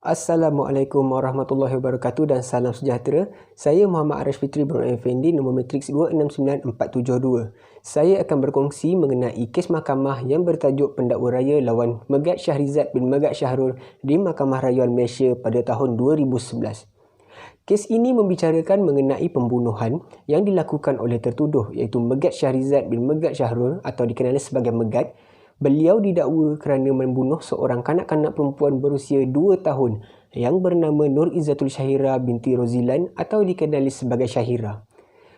Assalamualaikum warahmatullahi wabarakatuh dan salam sejahtera. Saya Muhammad Arash Fitri bin Effendi, nombor matriks 269472. Saya akan berkongsi mengenai kes mahkamah yang bertajuk pendakwa raya lawan Megat Shahrizad bin Megat Shahrul di Mahkamah Rayuan Malaysia pada tahun 2011. Kes ini membicarakan mengenai pembunuhan yang dilakukan oleh tertuduh iaitu Megat Shahrizad bin Megat Shahrul atau dikenali sebagai Megat. Beliau didakwa kerana membunuh seorang kanak-kanak perempuan berusia 2 tahun yang bernama Nur Izzatul Syahira binti Rozilan atau dikenali sebagai Syahira.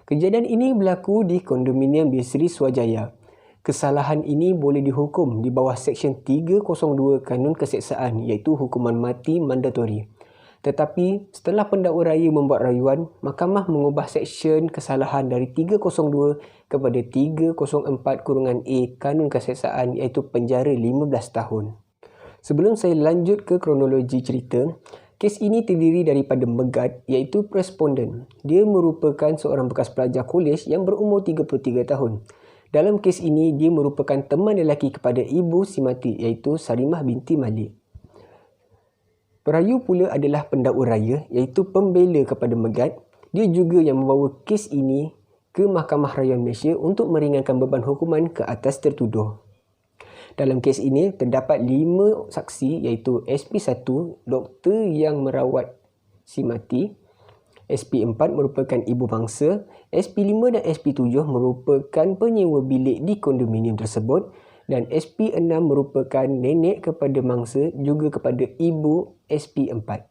Kejadian ini berlaku di kondominium di Seri Suajaya. Kesalahan ini boleh dihukum di bawah Seksyen 302 Kanun Keseksaan iaitu hukuman mati mandatori. Tetapi setelah pendakwa raya membuat rayuan, mahkamah mengubah seksyen kesalahan dari 302 kepada 304-A Kanun Keseksaan iaitu penjara 15 tahun. Sebelum saya lanjut ke kronologi cerita, kes ini terdiri daripada Megat iaitu responden. Dia merupakan seorang bekas pelajar kolej yang berumur 33 tahun. Dalam kes ini, dia merupakan teman lelaki kepada ibu si mati iaitu Sarimah binti Malik. Perayu pula adalah pendakwa raya iaitu pembela kepada Megat. Dia juga yang membawa kes ini ke Mahkamah Rayuan Malaysia untuk meringankan beban hukuman ke atas tertuduh. Dalam kes ini terdapat 5 saksi iaitu SP1, doktor yang merawat si mati, SP4 merupakan ibu bangsa, SP5 dan SP7 merupakan penyewa bilik di kondominium tersebut dan SP6 merupakan nenek kepada mangsa juga kepada ibu SP4.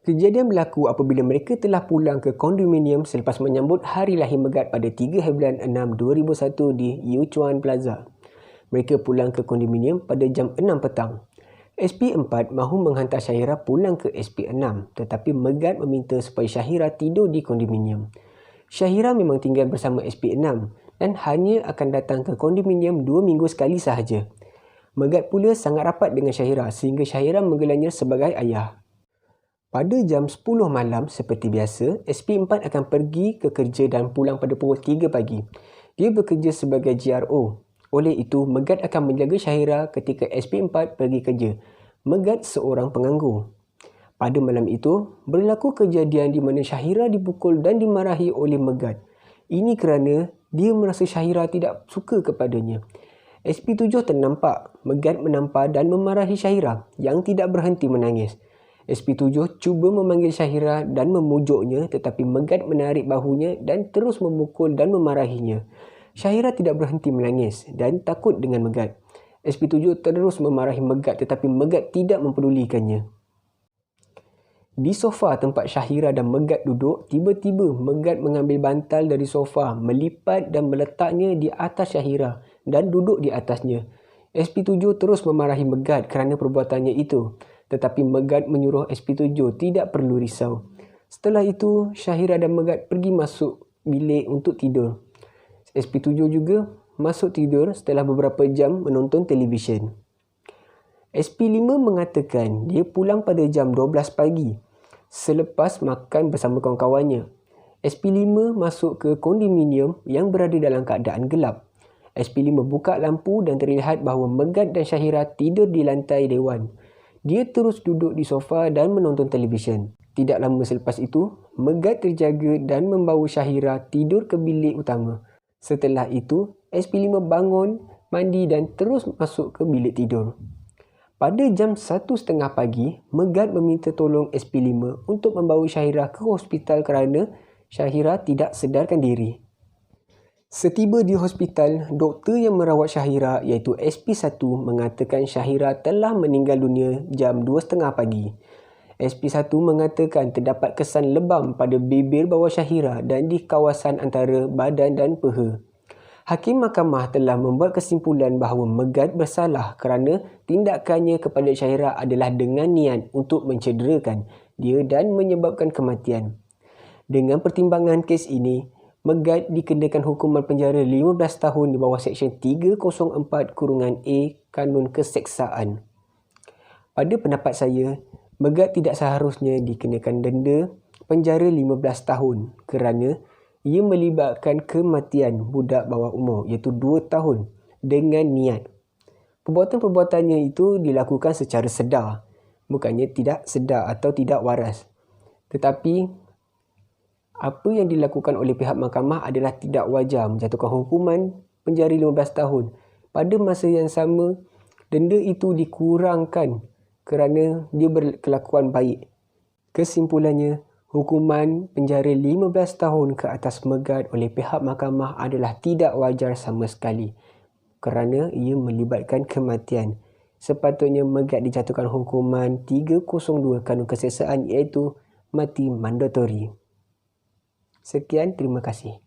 Kejadian berlaku apabila mereka telah pulang ke kondominium selepas menyambut hari lahir Megat pada 3 bulan 6 2001 di Yuchuan Plaza. Mereka pulang ke kondominium pada jam 6 petang. SP4 mahu menghantar Syahira pulang ke SP6 tetapi Megat meminta supaya Syahira tidur di kondominium. Syahira memang tinggal bersama SP6 dan hanya akan datang ke kondominium 2 minggu sekali sahaja. Megat pula sangat rapat dengan Syahira sehingga Syahira menggelarnya sebagai ayah. Pada jam 10 malam seperti biasa, SP4 akan pergi ke kerja dan pulang pada pukul 3 pagi. Dia bekerja sebagai GRO. Oleh itu, Megat akan menjaga Syahira ketika SP4 pergi kerja. Megat seorang penganggur. Pada malam itu, berlaku kejadian di mana Syahira dipukul dan dimarahi oleh Megat. Ini kerana dia merasa Syahira tidak suka kepadanya. SP7 ternampak Megat menampar dan memarahi Syahira yang tidak berhenti menangis. SP7 cuba memanggil Syahira dan memujuknya tetapi Megat menarik bahunya dan terus memukul dan memarahinya. Syahira tidak berhenti menangis dan takut dengan Megat. SP7 terus memarahi Megat tetapi Megat tidak mempedulikannya. Di sofa tempat Syahira dan Megat duduk, tiba-tiba Megat mengambil bantal dari sofa, melipat dan meletaknya di atas Syahira dan duduk di atasnya. SP7 terus memarahi Megat kerana perbuatannya itu, tetapi Megat menyuruh SP7 tidak perlu risau. Setelah itu, Syahira dan Megat pergi masuk bilik untuk tidur. SP7 juga masuk tidur setelah beberapa jam menonton televisyen. SP5 mengatakan dia pulang pada jam 12 pagi selepas makan bersama kawan-kawannya. SP5 masuk ke kondominium yang berada dalam keadaan gelap. SP5 buka lampu dan terlihat bahawa Megat dan Syahira tidur di lantai dewan. Dia terus duduk di sofa dan menonton televisyen. Tidak lama selepas itu, Megat terjaga dan membawa Syahira tidur ke bilik utama. Setelah itu, SP5 bangun, mandi dan terus masuk ke bilik tidur. Pada jam 1.30 pagi, Megat meminta tolong SP5 untuk membawa Syahira ke hospital kerana Syahira tidak sedarkan diri. Setiba di hospital, doktor yang merawat Syahira iaitu SP1 mengatakan Syahira telah meninggal dunia jam 2.30 pagi. SP1 mengatakan terdapat kesan lebam pada bibir bawah Syahira dan di kawasan antara badan dan peha. Hakim mahkamah telah membuat kesimpulan bahawa Megat bersalah kerana tindakannya kepada Syahira adalah dengan niat untuk mencederakan dia dan menyebabkan kematian. Dengan pertimbangan kes ini, Megat dikenakan hukuman penjara 15 tahun di bawah Seksyen 304-A Kanun Keseksaan. Pada pendapat saya, Megat tidak seharusnya dikenakan denda penjara 15 tahun kerana ia melibatkan kematian budak bawah umur iaitu 2 tahun dengan niat. Perbuatan-perbuatannya itu dilakukan secara sedar. bukannya tidak sedar atau tidak waras. Tetapi apa yang dilakukan oleh pihak mahkamah adalah tidak wajar, menjatuhkan hukuman penjara 15 tahun. Pada masa yang sama, denda itu dikurangkan kerana dia berkelakuan baik. Kesimpulannya, hukuman penjara 15 tahun ke atas Megat oleh pihak mahkamah adalah tidak wajar sama sekali kerana ia melibatkan kematian. Sepatutnya Megat dijatuhkan hukuman 302 Kanun Keseksaan iaitu mati mandatori. Sekian, terima kasih.